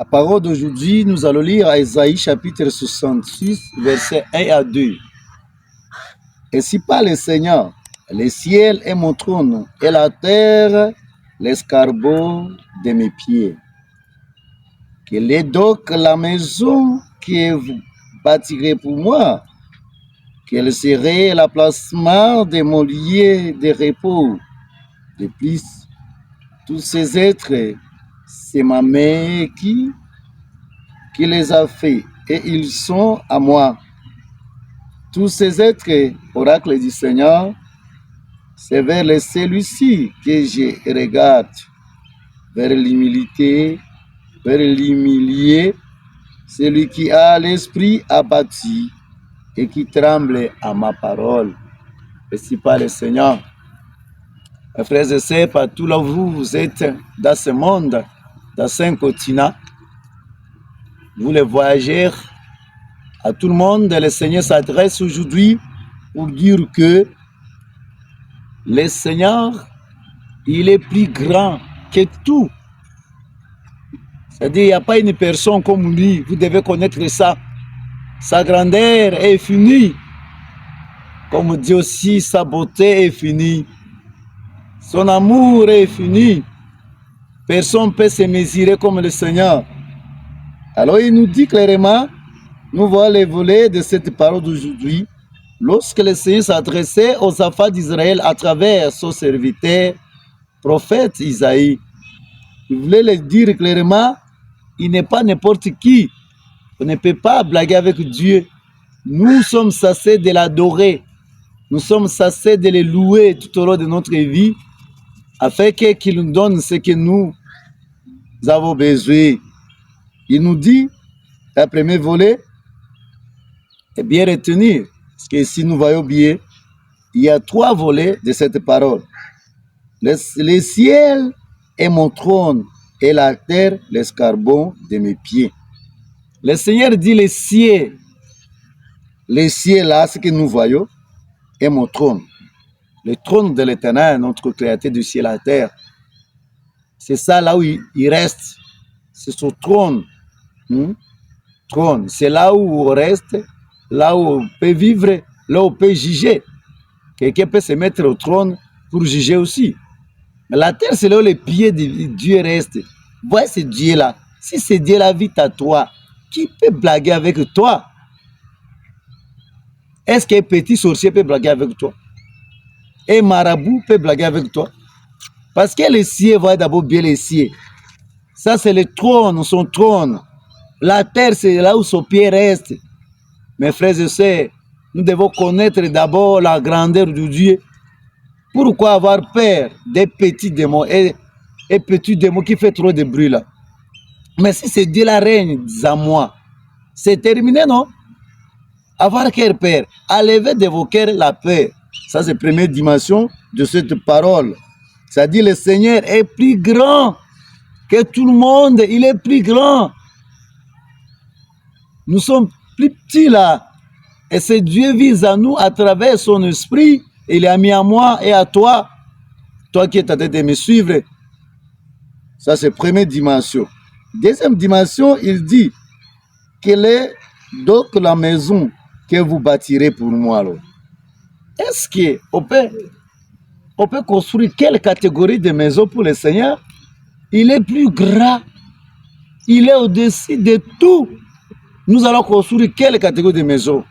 La parole d'aujourd'hui, nous allons lire à Ésaïe chapitre 66, versets 1 à 2. Ainsi parle le Seigneur, le ciel est mon trône et la terre l'escargot de mes pieds. Quelle est donc la maison que vous bâtirez pour moi? Quel serait l'emplacement de mon lieu de repos? De plus, tous ces êtres, c'est ma main qui les a faits, et ils sont à moi. Tous ces êtres, oracle du Seigneur, c'est vers celui-ci que je regarde, vers l'humilité, vers l'humilié, celui qui a l'esprit abattu et qui tremble à ma parole. Ainsi par le Seigneur. Mes frères et sœurs, partout là où vous êtes dans ce monde, dans ce continent, vous les voyageurs, à tout le monde, le Seigneur s'adresse aujourd'hui pour dire que le Seigneur, il est plus grand que tout. C'est-à-dire, il n'y a pas une personne comme lui, vous devez connaître ça. Sa grandeur est finie. Comme dit aussi, sa beauté est finie. Son amour est fini. Personne ne peut se mesurer comme le Seigneur. Alors il nous dit clairement, nous voyons les volets de cette parole d'aujourd'hui, lorsque le Seigneur s'adressait aux enfants d'Israël à travers son serviteur, prophète Isaïe. Il voulait leur dire clairement, il n'est pas n'importe qui. On ne peut pas blaguer avec Dieu. Nous sommes censés de l'adorer. Nous sommes censés de le louer tout au long de notre vie, afin qu'il nous donne ce que nous avons besoin. Il nous dit, le premier volet est bien retenu, parce que si nous voyons bien, il y a 3 volets de cette parole. Le ciel est mon trône et la terre l'escargot de mes pieds. Le Seigneur dit le ciel là, ce que nous voyons, est mon trône. Le trône de l'Éternel, notre Créateur du ciel et la terre. C'est ça là où il reste. C'est son trône. Trône. C'est là où on reste, là où on peut vivre, là où on peut juger. Quelqu'un peut se mettre au trône pour juger aussi. Mais la terre, c'est là où les pieds de Dieu restent. Vois ce Dieu-là. Si ce Dieu-là vit à toi, qui peut blaguer avec toi? Est-ce qu'un petit sorcier peut blaguer avec toi? Un marabout peut blaguer avec toi? Parce que les cieux, voyez d'abord bien les cieux. Ça, c'est le trône, son trône. La terre, c'est là où son pied reste. Mes frères et sœurs, nous devons connaître d'abord la grandeur de Dieu. Pourquoi avoir peur des petits démons et petits démons qui font trop de bruit là? Mais si c'est Dieu la règne à moi, c'est terminé, non? Avoir quelle peur? Enlever de vos cœurs la peur. Ça, c'est la première dimension de cette parole. C'est-à-dire le Seigneur est plus grand que tout le monde. Il est plus grand. Nous sommes plus petits là. Et c'est Dieu vise à nous à travers son esprit. Il a mis à moi et à toi. Toi qui es en train de me suivre. Ça, c'est la première dimension. Deuxième dimension, il dit, quelle est donc la maison que vous bâtirez pour moi alors? Est-ce qu'on peut construire quelle catégorie de maison pour le Seigneur? Il est plus grand. Il est au-dessus de tout. Nous allons construire quelle catégorie de maison?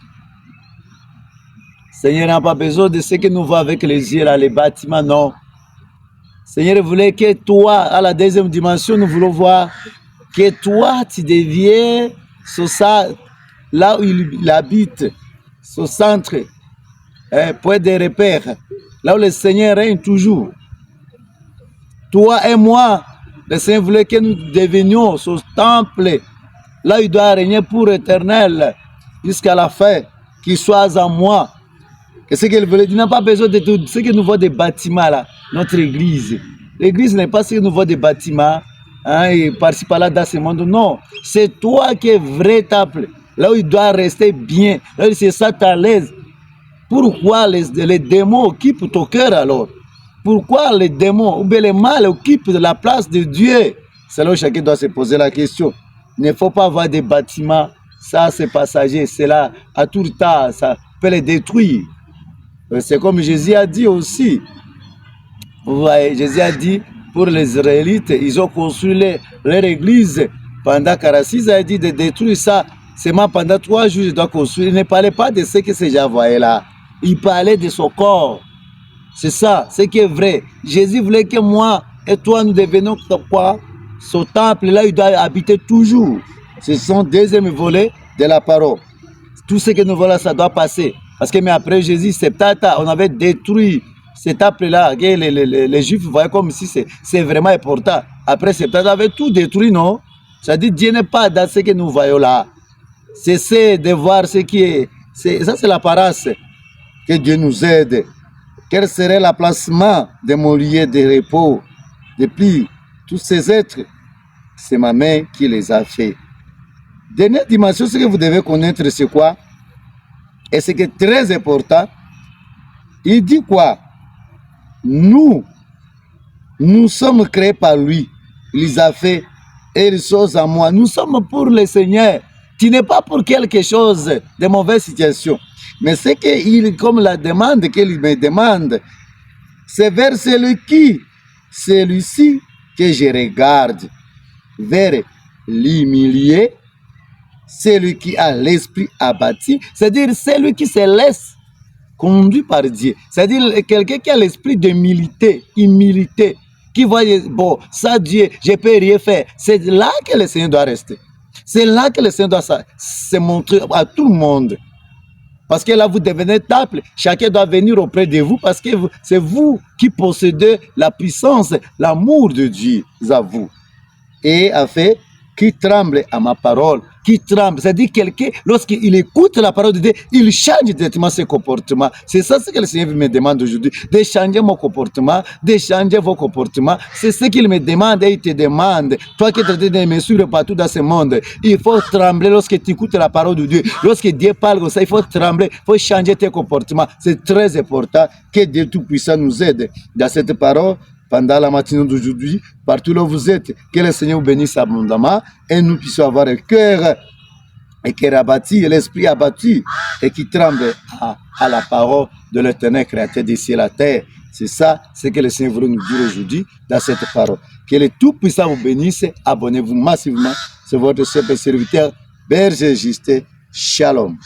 Seigneur n'a pas besoin de ce que nous voyons avec les yeux là, les bâtiments, non. Seigneur voulait que toi, à la deuxième dimension, nous voulons voir que toi, tu deviens ça, là où il habite, ce centre, point de repère, là où le Seigneur règne toujours. Toi et moi, le Seigneur voulait que nous devenions ce temple, là où il doit régner pour éternel, jusqu'à la fin, qu'il soit en moi. Et ce qu'il voulait, il n'a pas besoin de tout ce que nous voyons des bâtiments là, notre église. L'église n'est pas ce que nous voyons des bâtiments, et par-ci par-là dans ce monde. Non, c'est toi qui es vrai temple, là où il doit rester bien, là où c'est ça à l'aise. Pourquoi les démons occupent ton cœur alors? Pourquoi les démons ou bien les mal occupent de la place de Dieu? C'est là où chacun doit se poser la question. Il ne faut pas avoir des bâtiments, ça c'est passager, cela à tout temps, ça peut les détruire. C'est comme Jésus a dit aussi. Vous voyez, Jésus a dit pour les Israélites, ils ont construit leur église pendant 46 ans, il a dit de détruire ça. Seulement pendant 3 jours, ils doivent construire. Il ne parlait pas de ce que ces gens voyaient là. Il parlait de son corps. C'est ça, ce qui est vrai. Jésus voulait que moi et toi, nous devenons quoi? Ce temple-là, il doit habiter toujours. Ce sont deuxième volet de la parole. Tout ce que nous voyons, ça doit passer. Parce que mais après Jésus, on avait détruit ce temple-là. Les Juifs voyaient comme si c'est vraiment important. Après Septata, on avait tout détruit, non? Ça dit Dieu n'est pas dans ce que nous voyons là. Cessez de voir ce qui est. Ça, c'est l'apparence. Que Dieu nous aide. Quel serait l'emplacement de mon lieu de repos depuis tous ces êtres? C'est ma main qui les a fait. Dernière dimension, ce que vous devez connaître, c'est quoi? Et ce qui est très important, il dit quoi? Nous sommes créés par lui. Il les a fait et les choses en moi. Nous sommes pour le Seigneur. Tu n'es pas pour quelque chose de mauvaise situation. Mais ce qu'il, comme la demande qu'il me demande, c'est vers celui-ci que je regarde, vers l'humilié, celui qui a l'esprit abattu, c'est-à-dire celui qui se laisse conduire par Dieu. C'est-à-dire quelqu'un qui a l'esprit d'humilité, qui voit, bon, ça Dieu, je ne peux rien faire. C'est là que le Seigneur doit rester. C'est là que le Seigneur doit se montrer à tout le monde. Parce que là, vous devenez temple. Chacun doit venir auprès de vous parce que c'est vous qui possédez la puissance, l'amour de Dieu à vous. Et a fait qui tremble à ma parole, qui tremble. C'est-à-dire quelqu'un, lorsqu'il écoute la parole de Dieu, il change directement ses comportements. C'est ça ce que le Seigneur me demande aujourd'hui, de changer mon comportement, de changer vos comportements. C'est ce qu'il me demande et il te demande. Toi qui es traité de mesures partout dans ce monde, il faut trembler lorsque tu écoutes la parole de Dieu. Lorsque Dieu parle comme ça, il faut trembler, il faut changer tes comportements. C'est très important que Dieu Tout-Puissant nous aide dans cette parole. Pendant la matinée d'aujourd'hui, partout là où vous êtes, que le Seigneur vous bénisse abondamment et nous puissions avoir le cœur abattu, l'esprit abattu et qui tremble à la parole de l'Éternel créateur des cieux et la terre. C'est ça, ce que le Seigneur voulait nous dire aujourd'hui dans cette parole. Que le Tout-Puissant vous bénisse, abonnez-vous massivement. C'est votre chef et serviteur, Berger Justin. Shalom.